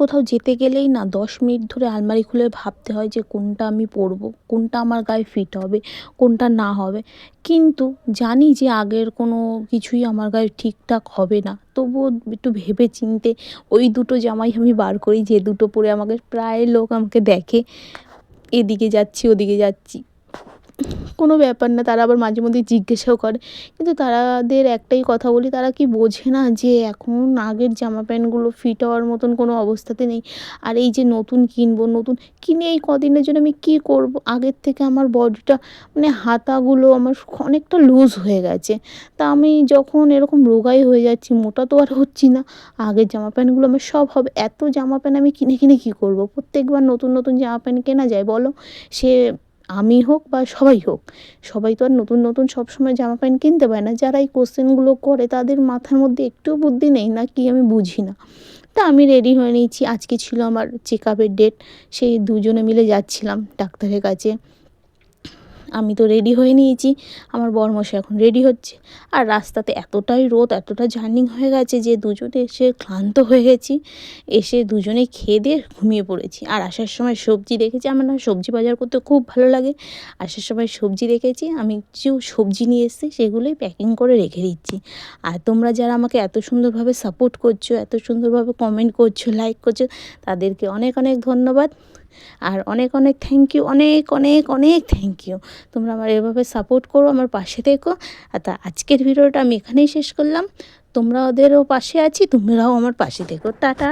কোথাও যেতে গেলেই না 10 মিনিট ধরে আলমারি খুলে ভাবতে হয় যে কোনটা আমি পরবো, কোনটা আমার গায়ে ফিট হবে, কোনটা না হবে। কিন্তু জানি যে আগের কোনো কিছুই আমার গায়ে ঠিকঠাক হবে না, তবুও একটু ভেবে চিন্তে ওই দুটো জামাই আমি বার করি, যে দুটো পরে আমাকে প্রায় লোক আমাকে দেখে, এদিকে যাচ্ছি ওদিকে যাচ্ছি, কোনো ব্যাপার না। তারা আবার মাঝে মধ্যে জিজ্ঞাসাও করে। কিন্তু তাদের একটাই কথা বলি, তারা কি বোঝে না যে এখন আগের জামা প্যান্টগুলো ফিট হওয়ার মতন কোনো অবস্থাতে নেই। আর এই যে নতুন কিনবো, নতুন কিনে এই কদিনের জন্য আমি কী করবো? আগের থেকে আমার বডিটা মানে হাতাগুলো আমার অনেকটা লুজ হয়ে গেছে। তা আমি যখন এরকম রোগাই হয়ে যাচ্ছি, মোটা তো আর হচ্ছি না, আগের জামা প্যান্টগুলো আমার সব হবে। এত জামা প্যান্ট আমি কিনে কিনে কী করবো? প্রত্যেকবার নতুন নতুন জামা প্যান্ট কেনা যায় বলো? সে আমি হোক বা সবাই হোক, সবাই তো আর নতুন নতুন সবসময় জামা প্যান্ট কিনতে পারে না। যারা এই কোশ্চেনগুলো করে তাদের মাথার মধ্যে একটুও বুদ্ধি নেই না কি আমি বুঝি না। তা আমি রেডি হয়ে নিয়েছি, আজকে ছিল আমার চেক আপের ডেট, সেই দুজনে মিলে যাচ্ছিলাম ডাক্তারের কাছে। আমি তো রেডি হয়ে নিয়েছি, আমার বরমশাই এখন রেডি হচ্ছে। আর রাস্তাতে এতটাই রোদ, এতটা জার্নি হয়ে গেছে যে দুজনে এসে ক্লান্ত হয়ে গেছি। এসে দুজনে খেয়ে দিয়ে ঘুমিয়ে পড়েছি। আর আসার সময় সবজি রেখেছি, আমার না সবজি বাজার করতে খুব ভালো লাগে। আসার সময় সবজি রেখেছি, আমি কিছু সবজি নিয়ে এসেছি, সেগুলোই প্যাকিং করে রেখে দিচ্ছি। আর তোমরা যারা আমাকে এত সুন্দরভাবে সাপোর্ট করছো, এত সুন্দরভাবে কমেন্ট করছো, লাইক করছো, তাদেরকে অনেক অনেক ধন্যবাদ। আর অনেক অনেক থ্যাংক ইউ, অনেক অনেক অনেক থ্যাংক ইউ। তোমরা আমার এভাবে সাপোর্ট করো, আমার পাশে থেকো। আর তা আজকের ভিডিওটা আমি এখানেই শেষ করলাম। তোমরা ওদেরও পাশে আছি, তোমরাও আমার পাশে থেকো। টাটা।